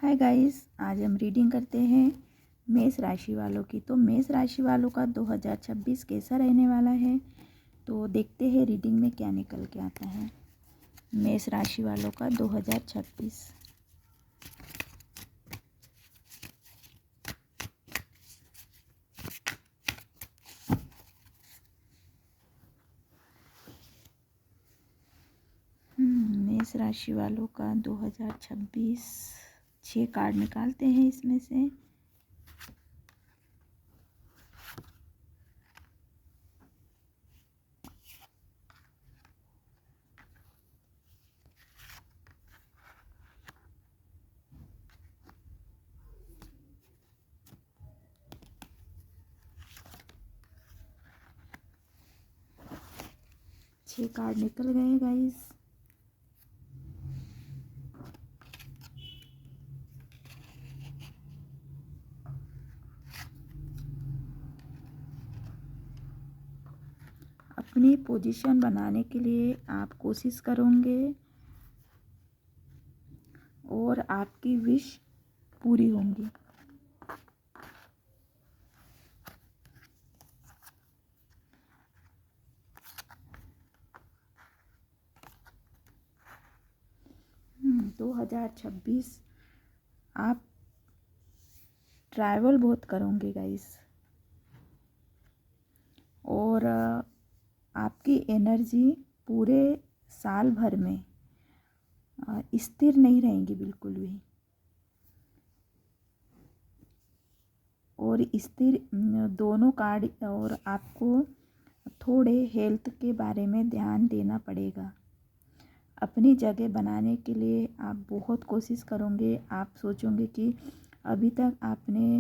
Hi guys, आज हम reading करते हैं मेष राशि वालों की। तो मेष राशि वालों का 2026 कैसा रहने वाला है, तो देखते हैं रीडिंग में क्या निकल के आता है। मेष राशि वालों का 2026। मेष राशि वालों का 2026 6 कार्ड निकालते हैं इसमें से। छह कार्ड निकल गए गाइस। अपनी पोजीशन बनाने के लिए आप कोशिश करोगे और आपकी विश पूरी होंगी। दो 2026 आप ट्रैवल बहुत करोगे गाइस, और आपकी एनर्जी पूरे साल भर में स्थिर नहीं रहेंगी बिल्कुल भी। और स्थिर दोनों कार्ड, और आपको थोड़े हेल्थ के बारे में ध्यान देना पड़ेगा। अपनी जगह बनाने के लिए आप बहुत कोशिश करोगे। आप सोचोगे कि अभी तक आपने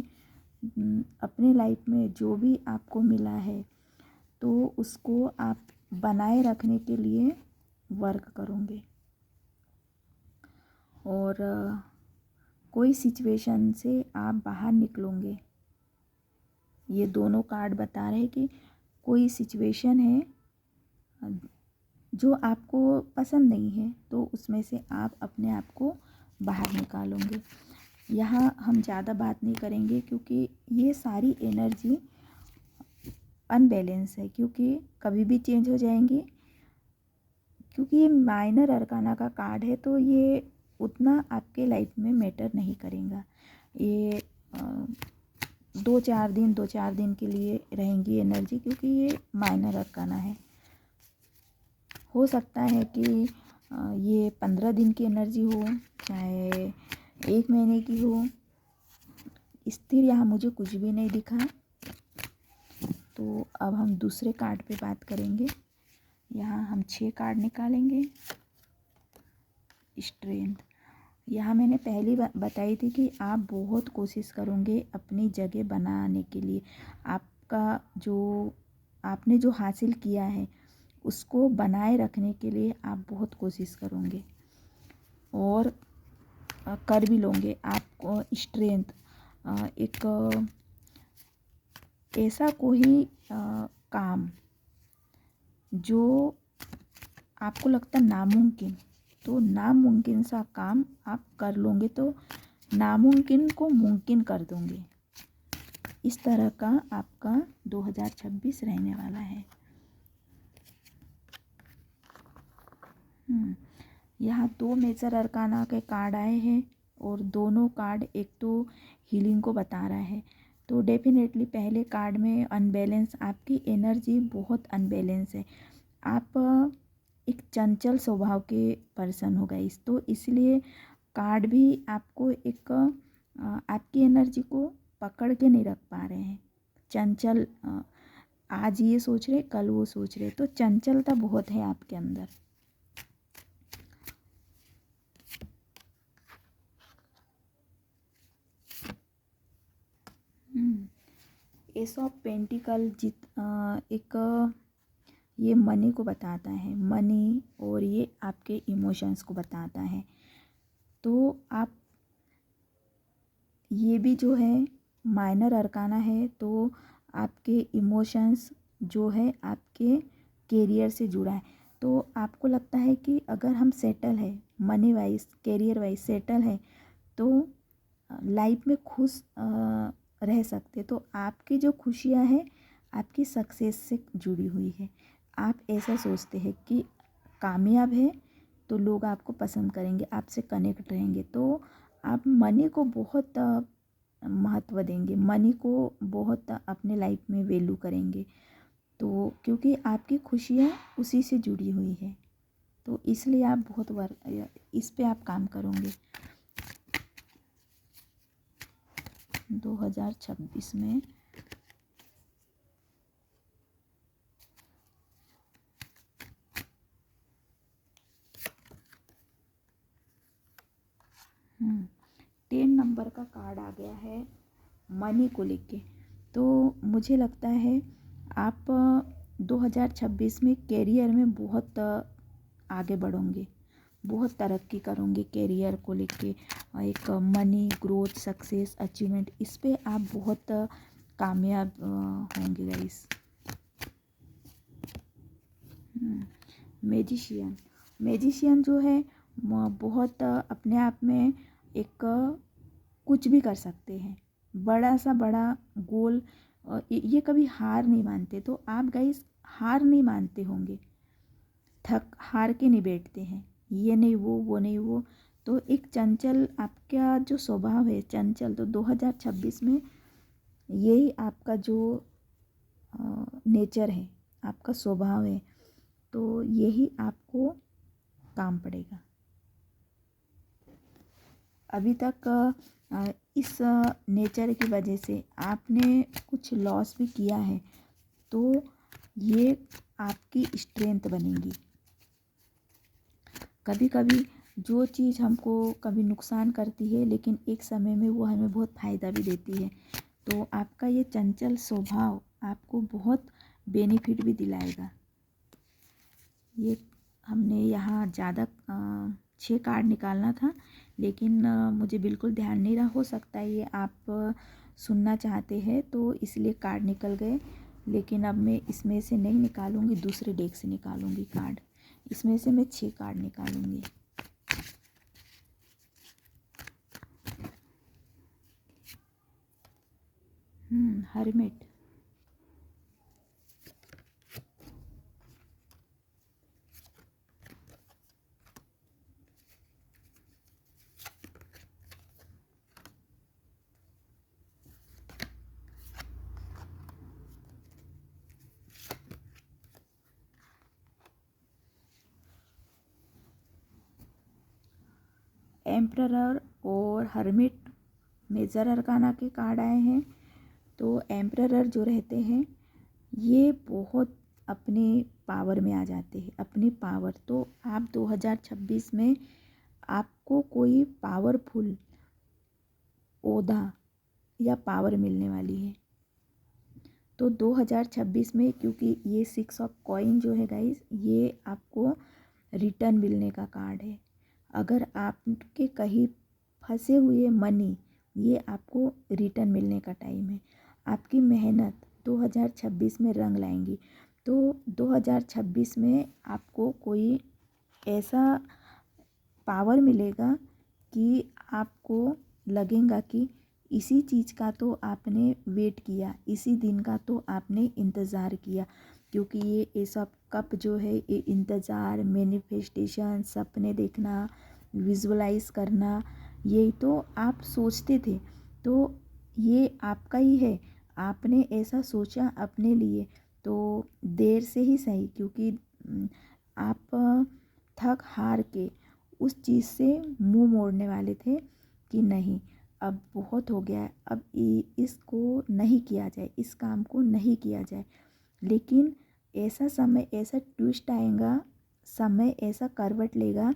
अपने लाइफ में जो भी आपको मिला है तो उसको आप बनाए रखने के लिए वर्क करोगे। और कोई सिचुएशन से आप बाहर निकलोगे। ये दोनों कार्ड बता रहे हैं कि कोई सिचुएशन है जो आपको पसंद नहीं है, तो उसमें से आप अपने आप को बाहर निकालोगे। यहाँ हम ज़्यादा बात नहीं करेंगे क्योंकि ये सारी एनर्जी अनबैलेंस है, क्योंकि कभी भी चेंज हो जाएंगी। क्योंकि ये माइनर अरकाना का कार्ड है, तो ये उतना आपके लाइफ में मैटर नहीं करेगा। ये 2-4 दिन के लिए रहेंगी एनर्जी, क्योंकि ये माइनर अरकाना है। हो सकता है कि ये 15 दिन की एनर्जी हो, चाहे 1 महीने की हो। स्थिर यहाँ मुझे कुछ भी नहीं दिखा। तो अब हम दूसरे कार्ड पे बात करेंगे। यहाँ हम 6 कार्ड निकालेंगे। स्ट्रेंथ, यहाँ मैंने पहली बताई थी कि आप बहुत कोशिश करोगे अपनी जगह बनाने के लिए। आपका जो आपने जो हासिल किया है उसको बनाए रखने के लिए आप बहुत कोशिश करोगे और कर भी लोगे। आपको स्ट्रेंथ, एक ऐसा कोई काम जो आपको लगता नामुमकिन, तो नामुमकिन सा काम आप कर लोगे, तो नामुमकिन को मुमकिन कर दोगे। इस तरह का आपका 2026 रहने वाला है। यहाँ 2 मेजर अरकाना के कार्ड आए हैं और दोनों कार्ड एक तो हीलिंग को बता रहा है। तो डेफिनेटली पहले कार्ड में अनबैलेंस, आपकी एनर्जी बहुत अनबैलेंस है। आप एक चंचल स्वभाव के पर्सन हो गए, तो इसलिए कार्ड भी आपको एक आपकी एनर्जी को पकड़ के नहीं रख पा रहे हैं। चंचल, आज ये सोच रहे कल वो सोच रहे, तो चंचलता बहुत है आपके अंदर। एस ऑफ पेंटिकल एक ये मनी को बताता है, मनी, और ये आपके इमोशंस को बताता है। तो आप ये भी जो है माइनर अरकाना है, तो आपके इमोशंस जो है आपके कैरियर से जुड़ा है। तो आपको लगता है कि अगर हम सेटल है, money wise, career wise settle है, तो लाइफ में खुश रह सकते। तो आपकी जो खुशियाँ हैं आपकी सक्सेस से जुड़ी हुई है। आप ऐसा सोचते हैं कि कामयाब है तो लोग आपको पसंद करेंगे, आपसे कनेक्ट रहेंगे, तो आप मनी को बहुत महत्व देंगे, मनी को बहुत अपने लाइफ में वैल्यू करेंगे। तो क्योंकि आपकी खुशियाँ उसी से जुड़ी हुई है, तो इसलिए आप बहुत इस पे आप काम करोगे 2026 में। हम्म 10 नंबर का कार्ड आ गया है मनी को लेके। तो मुझे लगता है आप 2026 में कैरियर में बहुत आगे बढ़ोगे, बहुत तरक्की करोगे कैरियर को लेके। एक मनी, ग्रोथ, सक्सेस, अचीवमेंट, इस पे आप बहुत कामयाब होंगे गाइस। मैजिशियन, मैजिशियन जो है बहुत अपने आप में एक कुछ भी कर सकते हैं, बड़ा सा बड़ा गोल। ये कभी हार नहीं मानते, तो आप गाइस हार नहीं मानते होंगे, थक हार के नहीं बैठते हैं, ये नहीं वो नहीं वो। तो एक चंचल आपका जो स्वभाव है चंचल, तो 2026 में यही आपका जो नेचर है, आपका स्वभाव है, तो यही आपको काम पड़ेगा। अभी तक इस नेचर की वजह से आपने कुछ लॉस भी किया है, तो ये आपकी स्ट्रेंथ बनेगी। कभी कभी जो चीज़ हमको कभी नुकसान करती है, लेकिन एक समय में वो हमें बहुत फ़ायदा भी देती है। तो आपका ये चंचल स्वभाव आपको बहुत बेनिफिट भी दिलाएगा। ये हमने यहाँ ज़्यादा 6 कार्ड निकालना था, लेकिन मुझे बिल्कुल ध्यान नहीं रहा। हो सकता है ये आप सुनना चाहते हैं तो इसलिए कार्ड निकल गए, लेकिन अब मैं इसमें से नहीं निकालूंगी, दूसरे डेक से निकालूंगी कार्ड। इसमें से मैं 6 कार्ड निकालूंगी। हर्मिट, एम्परर और हर्मिट मेजर अरकाना के कार्ड आए हैं। तो एम्परर जो रहते हैं ये बहुत अपने पावर में आ जाते हैं, अपनी पावर। तो आप 2026 में आपको कोई पावरफुल ओहदा या पावर मिलने वाली है। तो 2026 में, क्योंकि ये 6 ऑफ कॉइन जो है गाइस, ये आपको रिटर्न मिलने का कार्ड है। अगर आपके कहीं फंसे हुए मनी, ये आपको रिटर्न मिलने का टाइम है। आपकी मेहनत 2026 में रंग लाएंगी। तो 2026 में आपको कोई ऐसा पावर मिलेगा कि आपको लगेगा कि इसी चीज़ का तो आपने वेट किया, इसी दिन का तो आपने इंतज़ार किया। क्योंकि ये सब कप जो है, ये इंतज़ार, मैनिफेस्टेशन, सपने देखना, विजुअलाइज करना, ये तो आप सोचते थे, तो ये आपका ही है। आपने ऐसा सोचा अपने लिए, तो देर से ही सही, क्योंकि आप थक हार के उस चीज़ से मुंह मोड़ने वाले थे कि नहीं, अब बहुत हो गया है, अब इसको नहीं किया जाए, इस काम को नहीं किया जाए। लेकिन ऐसा समय, ऐसा ट्विस्ट आएगा, समय ऐसा करवट लेगा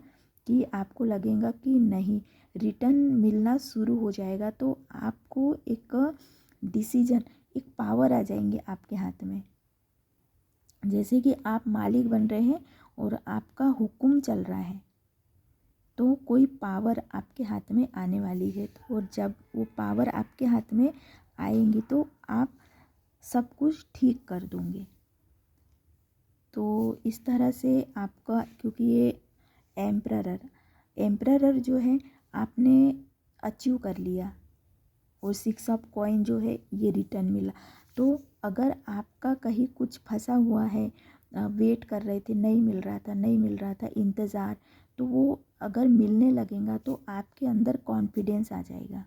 कि आपको लगेगा कि नहीं, रिटर्न मिलना शुरू हो जाएगा। तो आपको एक डिसीजन, एक पावर आ जाएंगे आपके हाथ में, जैसे कि आप मालिक बन रहे हैं और आपका हुक्म चल रहा है। तो कोई पावर आपके हाथ में आने वाली है, और जब वो पावर आपके हाथ में आएंगी तो आप सब कुछ ठीक कर दोगे। तो इस तरह से आपका, क्योंकि ये एम्परर जो है आपने अचीव कर लिया, और 6 ऑफ कॉइन जो है ये रिटर्न मिला। तो अगर आपका कहीं कुछ फंसा हुआ है, वेट कर रहे थे, नहीं मिल रहा था, नहीं मिल रहा था, इंतज़ार, तो वो अगर मिलने लगेगा तो आपके अंदर कॉन्फिडेंस आ जाएगा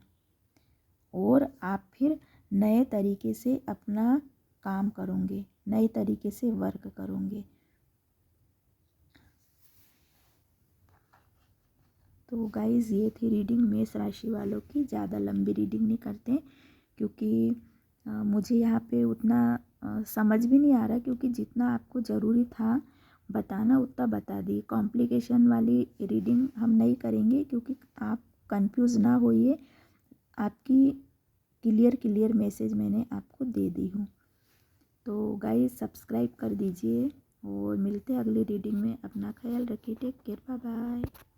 और आप फिर नए तरीके से अपना काम करोगे, नए तरीके से वर्क करोगे। तो गाइज़ ये थी रीडिंग मेष राशि वालों की। ज़्यादा लंबी रीडिंग नहीं करते क्योंकि मुझे यहाँ पे उतना समझ भी नहीं आ रहा, क्योंकि जितना आपको ज़रूरी था बताना उतना बता दी। कॉम्प्लिकेशन वाली रीडिंग हम नहीं करेंगे क्योंकि आप कंफ्यूज ना होइए, आपकी क्लियर मैसेज मैंने आपको दे दी हूँ। तो गाइस सब्सक्राइब कर दीजिए और मिलते हैं अगली रीडिंग में। अपना ख्याल रखिए। Take care, bye bye.